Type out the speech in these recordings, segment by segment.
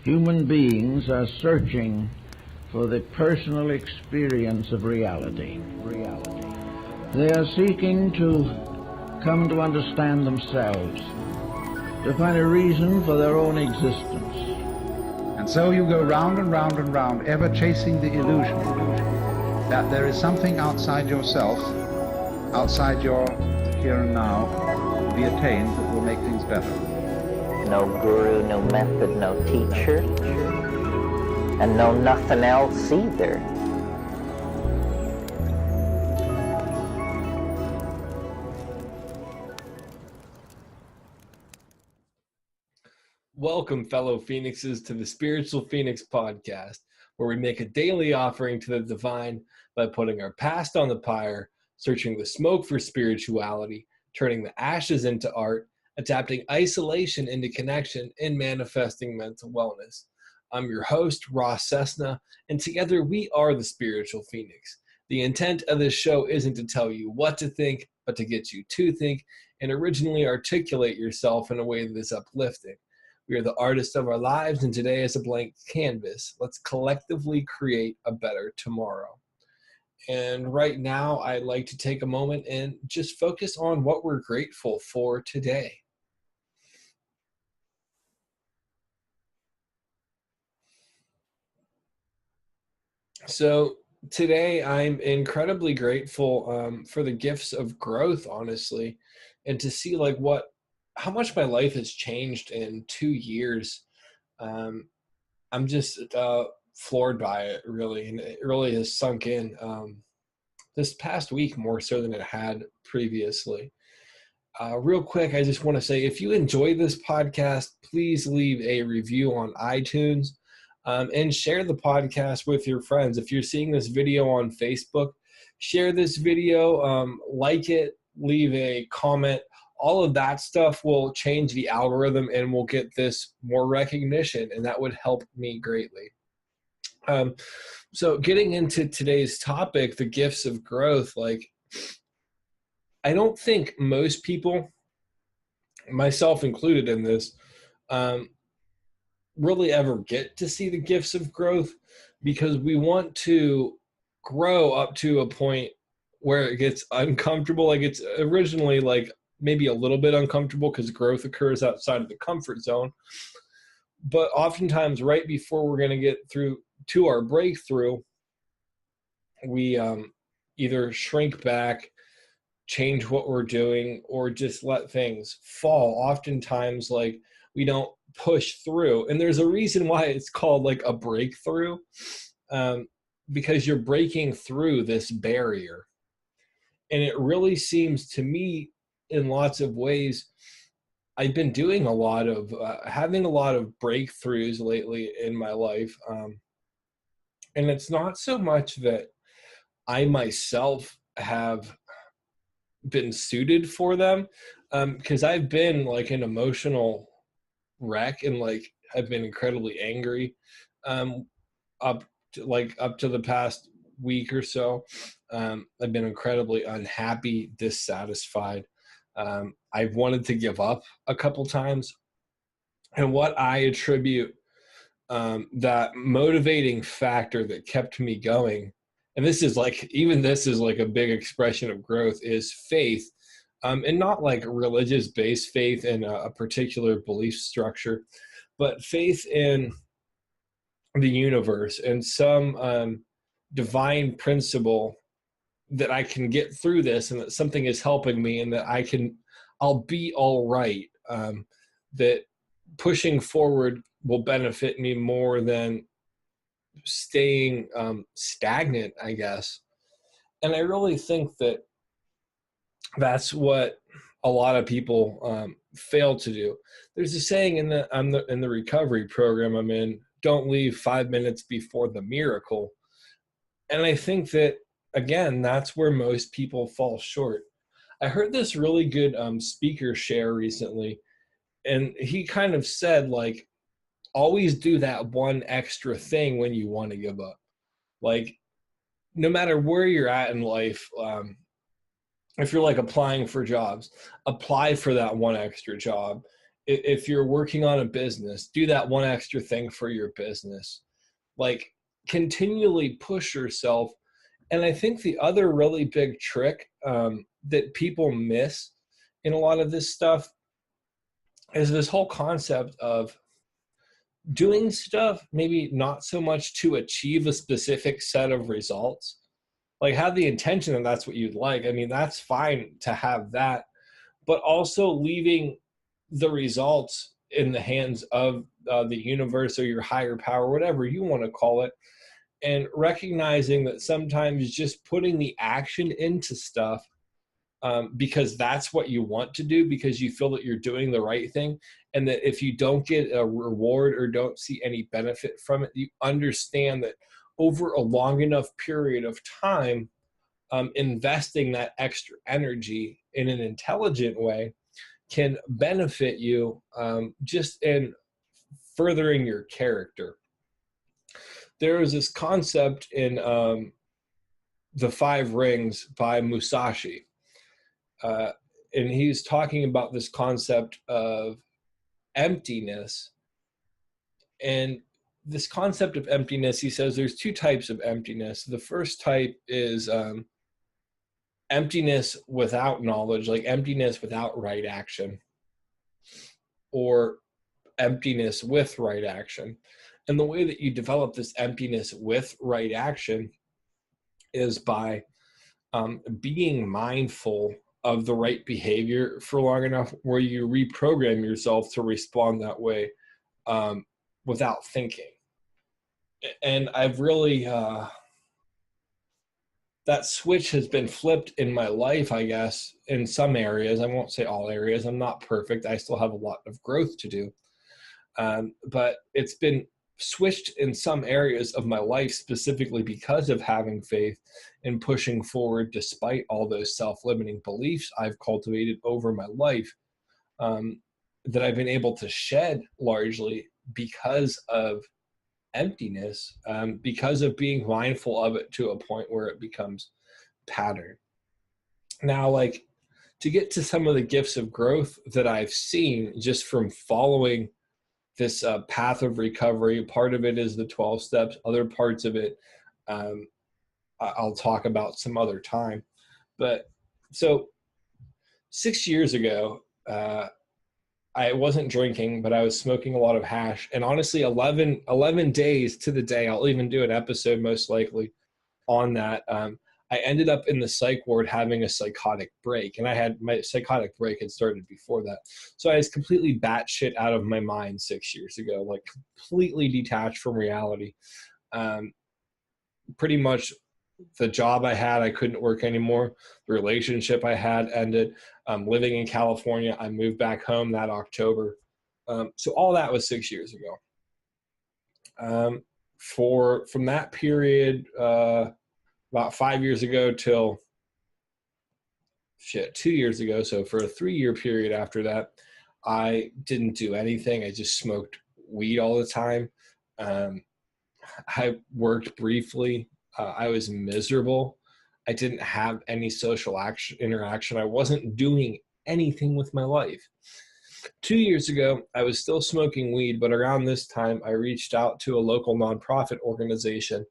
Human beings are searching for the personal experience of reality. They are seeking to come to understand themselves, to find a reason for their own existence. And so you go round and round and round, ever chasing the illusion that there is something outside yourself, outside your here and now, to be attained that will make things better. No guru, no method, no teacher, and no nothing else either. Welcome, fellow Phoenixes, to the Spiritual Phoenix Podcast, where we make a daily offering to the divine by putting our past on the pyre, searching the smoke for spirituality, turning the ashes into art, adapting isolation into connection, and manifesting mental wellness. I'm your host, Ross Cessna, and together we are the Spiritual Phoenix. The intent of this show isn't to tell you what to think, but to get you to think and originally articulate yourself in a way that is uplifting. We are the artists of our lives, and today is a blank canvas. Let's collectively create a better tomorrow. And right now, I'd like to take a moment and just focus on what we're grateful for today. So today, I'm incredibly grateful for the gifts of growth, honestly, and to see how much my life has changed in 2 years. I'm just floored by it, really, and it really has sunk in this past week more so than it had previously. Real quick, I just want to say, if you enjoy this podcast, please leave a review on iTunes and share the podcast with your friends. If you're seeing this video on Facebook, share this video, like it, leave a comment. All of that stuff will change the algorithm and will get this more recognition, and that would help me greatly. So getting into today's topic, the gifts of growth, I don't think most people, myself included in this, really ever get to see the gifts of growth, because we want to grow up to a point where it gets uncomfortable. It's originally maybe a little bit uncomfortable because growth occurs outside of the comfort zone. But oftentimes, right before we're going to get through to our breakthrough, we either shrink back, change what we're doing, or just let things fall. Oftentimes, we don't push through. And there's a reason why it's called a breakthrough, because you're breaking through this barrier. And it really seems to me, in lots of ways, I've been doing having a lot of breakthroughs lately in my life. And it's not so much that I myself have been suited for them, because I've been an emotional wreck, and I've been incredibly angry up to the past week or so. I've been incredibly unhappy, dissatisfied. I've wanted to give up a couple times. And what I attribute that motivating factor that kept me going, and this is a big expression of growth, is faith. And not religious-based faith in a particular belief structure, but faith in the universe and some divine principle that I can get through this, and that something is helping me, and that I'll be all right. That pushing forward will benefit me more than staying stagnant, I guess. And I really think that that's what a lot of people fail to do. There's a saying in the recovery program I'm in: don't leave 5 minutes before the miracle. And I think that, again, that's where most people fall short. I heard this really good speaker share recently, and he kind of said, always do that one extra thing when you want to give up. No matter where you're at in life, if you're applying for jobs, apply for that one extra job if you're working on a business, do that one extra thing for your business. Like, continually push yourself. And I think the other really big trick that people miss in a lot of this stuff is this whole concept of doing stuff maybe not so much to achieve a specific set of results. Like, have the intention that that's what you'd like. I mean, that's fine to have that, but also leaving the results in the hands of the universe or your higher power, whatever you want to call it, and recognizing that sometimes just putting the action into stuff because that's what you want to do, because you feel that you're doing the right thing, and that if you don't get a reward or don't see any benefit from it, you understand that over a long enough period of time, investing that extra energy in an intelligent way can benefit you just in furthering your character. There is this concept in The Five Rings by Musashi. And he's talking about this concept of emptiness. And this concept of emptiness, he says there's two types of emptiness. The first type is emptiness without knowledge, like emptiness without right action, or emptiness with right action. And the way that you develop this emptiness with right action is by being mindful of the right behavior for long enough where you reprogram yourself to respond that way without thinking. And I've really, that switch has been flipped in my life, I guess, in some areas. I won't say all areas. I'm not perfect. I still have a lot of growth to do. But it's been switched in some areas of my life specifically because of having faith and pushing forward despite all those self-limiting beliefs I've cultivated over my life that I've been able to shed largely because of emptiness, because of being mindful of it to a point where it becomes pattern. Now, like, to get to some of the gifts of growth that I've seen just from following this path of recovery, part of it is the 12 steps, other parts of it I'll talk about some other time. But so 6 years ago, I wasn't drinking, but I was smoking a lot of hash. And honestly, 11 days to the day, I'll even do an episode most likely on that. I ended up in the psych ward having a psychotic break. And my psychotic break had started before that. So I was completely batshit out of my mind 6 years ago, like completely detached from reality. Pretty much the job I had, I couldn't work anymore. The relationship I had ended. Living in California, I moved back home that October. So all that was 6 years ago. From that period, about 5 years ago till 2 years ago. So for a 3-year period after that, I didn't do anything. I just smoked weed all the time. I worked briefly. I was miserable. I didn't have any social interaction. I wasn't doing anything with my life. 2 years ago, I was still smoking weed, but around this time, I reached out to a local nonprofit organization,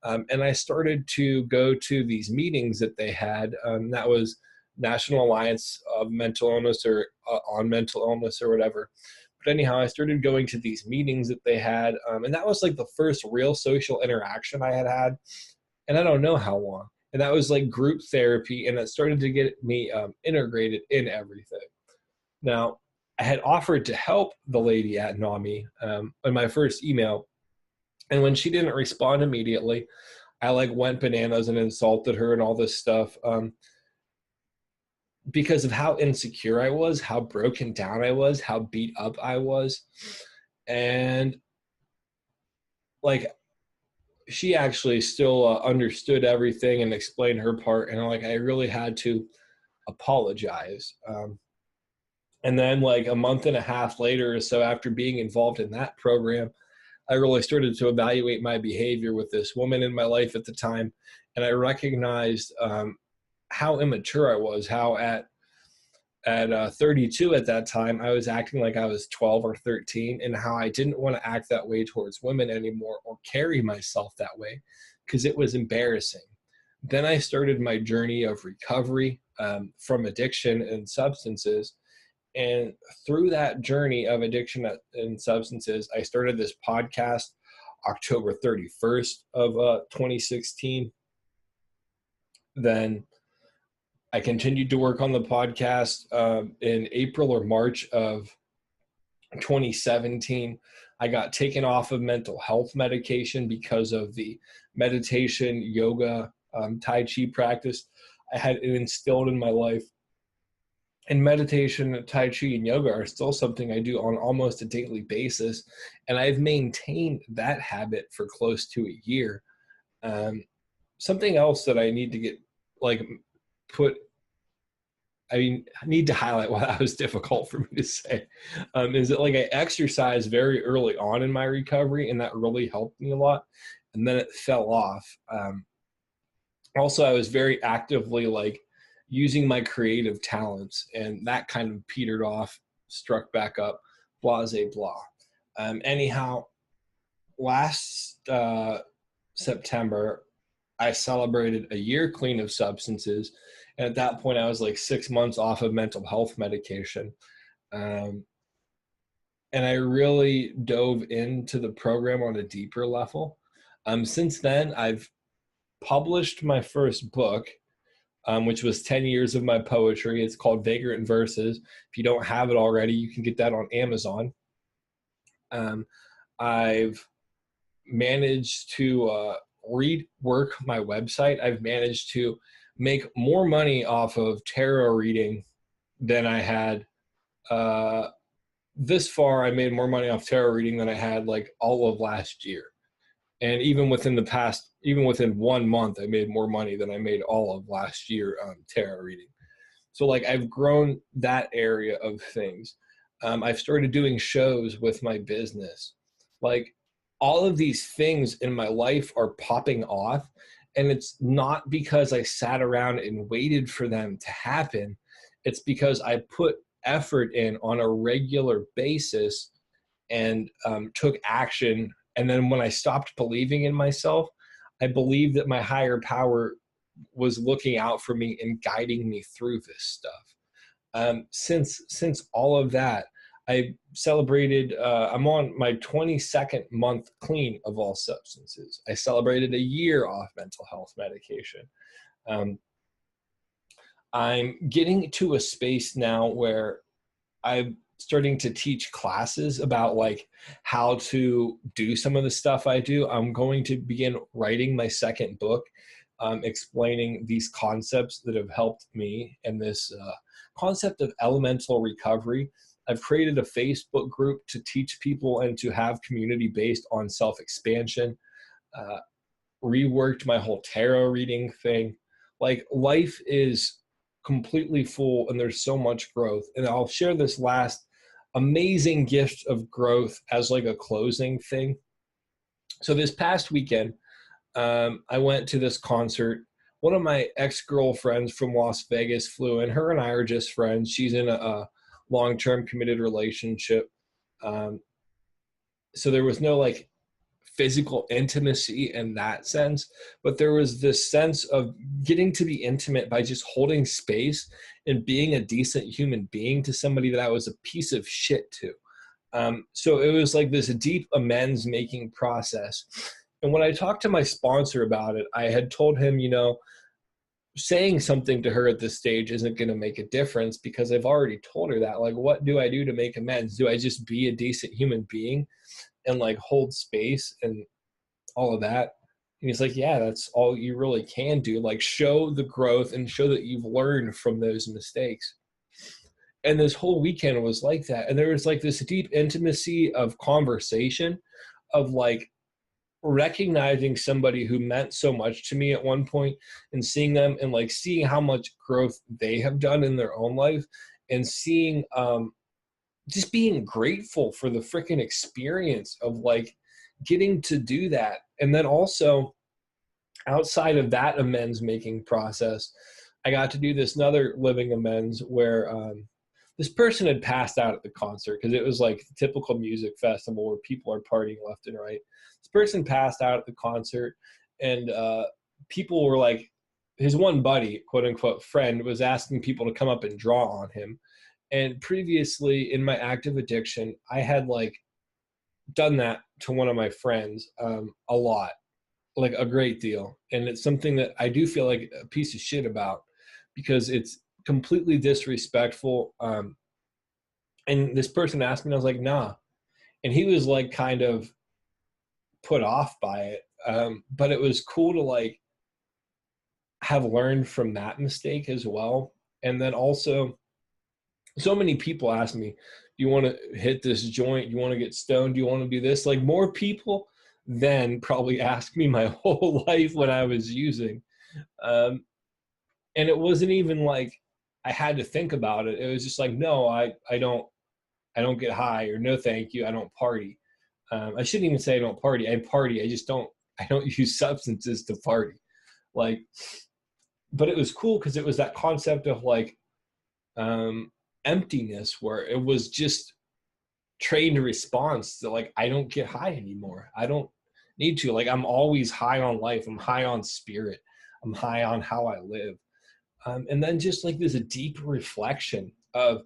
and I started to go to these meetings that they had. That was National Alliance of Mental Illness or on Mental Illness or whatever. But anyhow, I started going to these meetings that they had, and that was like the first real social interaction I had, and I don't know how long. And that was like group therapy, and it started to get me integrated in everything. Now, I had offered to help the lady at NAMI in my first email, and when she didn't respond immediately, I like went bananas and insulted her and all this stuff. Because of how insecure I was, how broken down I was, how beat up I was. And like, she actually still understood everything and explained her part. And like, I really had to apologize. And then like a month and a half later or so after being involved in that program, I really started to evaluate my behavior with this woman in my life at the time. And I recognized how immature I was, how at at 32 at that time, I was acting like I was 12 or 13, and how I didn't want to act that way towards women anymore or carry myself that way because it was embarrassing. Then I started my journey of recovery from addiction and substances. And through that journey of addiction and substances, I started this podcast October 31st of 2016. Then I continued to work on the podcast in April or March of 2017. I got taken off of mental health medication because of the meditation, yoga, Tai Chi practice I had instilled in my life. And meditation, Tai Chi, and yoga are still something I do on almost a daily basis. And I've maintained that habit for close to a year. Something else that I need to get, I need to highlight why that was difficult for me to say, is that I exercised very early on in my recovery, and that really helped me a lot. And then it fell off. Also, I was very actively using my creative talents, and that kind of petered off, struck back up, blase blah. Anyhow, last September, I celebrated a year clean of substances. And at that point, I was 6 months off of mental health medication. And I really dove into the program on a deeper level. Since then, I've published my first book, which was 10 years of my poetry. It's called Vagrant Verses. If you don't have it already, you can get that on Amazon. I've managed to rework my website. I've managed to make more money off of tarot reading than I had. This far, I made more money off tarot reading than I had all of last year. And even within 1 month, I made more money than I made all of last year on tarot reading. So I've grown that area of things. I've started doing shows with my business. All of these things in my life are popping off. And it's not because I sat around and waited for them to happen. It's because I put effort in on a regular basis and took action. And then when I stopped believing in myself, I believed that my higher power was looking out for me and guiding me through this stuff. Since all of that, I celebrated, I'm on my 22nd month clean of all substances. I celebrated a year off mental health medication. I'm getting to a space now where I'm starting to teach classes about how to do some of the stuff I do. I'm going to begin writing my second book, explaining these concepts that have helped me and this concept of elemental recovery. I've created a Facebook group to teach people and to have community based on self-expansion. Reworked my whole tarot reading thing. Life is completely full and there's so much growth. And I'll share this last amazing gift of growth as a closing thing. So this past weekend, I went to this concert. One of my ex-girlfriends from Las Vegas flew in. Her and I are just friends. She's in a long-term committed relationship. So there was no physical intimacy in that sense, but there was this sense of getting to be intimate by just holding space and being a decent human being to somebody that I was a piece of shit to. So it was this deep amends making process. And when I talked to my sponsor about it, I had told him, saying something to her at this stage isn't going to make a difference because I've already told her that. What do I do to make amends? Do I just be a decent human being and hold space and all of that? And he's yeah, that's all you really can do. Show the growth and show that you've learned from those mistakes. And this whole weekend was like that. And there was this deep intimacy of conversation of recognizing somebody who meant so much to me at one point and seeing them and seeing how much growth they have done in their own life and seeing just being grateful for the freaking experience of getting to do that. And then also outside of that amends making process, I got to do this another living amends where this person had passed out at the concert because it was like the typical music festival where people are partying left and right. This person passed out at the concert, and people were like, his one buddy, quote unquote friend, was asking people to come up and draw on him. And previously in my active addiction, I had like done that to one of my friends a lot, like a great deal. And it's something that I do feel like a piece of shit about, because it's completely disrespectful. And this person asked me, and I was like, nah. And he was like kind of put off by it. But it was cool to like have learned from that mistake as well. And then also, so many people ask me, do you want to hit this joint? Do you want to get stoned? Do you want to do this? Like, more people than probably asked me my whole life when I was using. And it wasn't even like I had to think about it. It was just like, no, I don't get high, or no, thank you, I don't party. I shouldn't even say I don't party. I party. I don't use substances to party. Like, but it was cool because it was that concept of like emptiness, where it was just trained response to like, I don't get high anymore. I don't need to. Like, I'm always high on life. I'm high on spirit. I'm high on how I live. And then just like there's a deep reflection of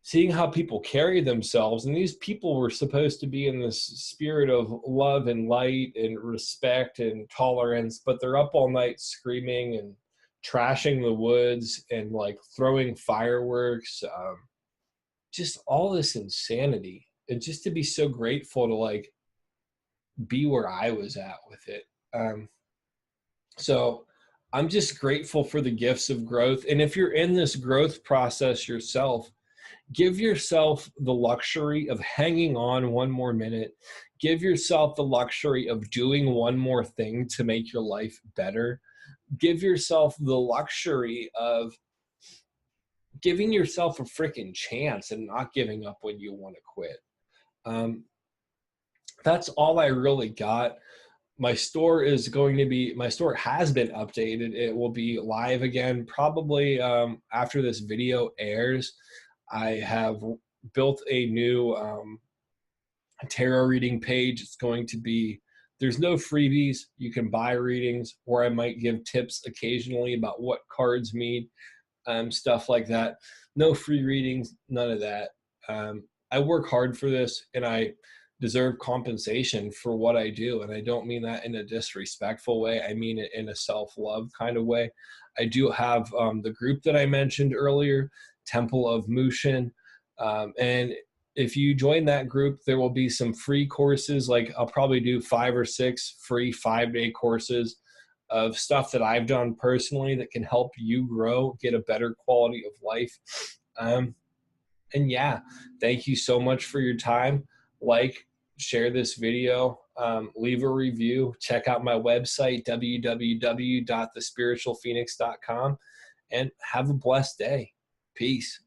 seeing how people carry themselves. And these people were supposed to be in this spirit of love and light and respect and tolerance, but they're up all night screaming and trashing the woods and like throwing fireworks, just all this insanity. And just to be so grateful to like be where I was at with it. So I'm just grateful for the gifts of growth. And if you're in this growth process yourself, give yourself the luxury of hanging on one more minute. Give yourself the luxury of doing one more thing to make your life better. Give yourself the luxury of giving yourself a freaking chance and not giving up when you want to quit. That's all I really got. My store has been updated. It will be live again probably after this video airs. I have built a new tarot reading page. It's going to be, there's no freebies. You can buy readings, or I might give tips occasionally about what cards mean, stuff like that. No free readings, none of that. I work hard for this, and I deserve compensation for what I do. And I don't mean that in a disrespectful way. I mean it in a self-love kind of way. I do have the group that I mentioned earlier, Temple of Mushin. And if you join that group, there will be some free courses. Like, I'll probably do 5 or 6 free 5-day courses of stuff that I've done personally that can help you grow, get a better quality of life. And yeah, thank you so much for your time. Like, share this video, leave a review, check out my website, www.thespiritualphoenix.com, and have a blessed day. Peace.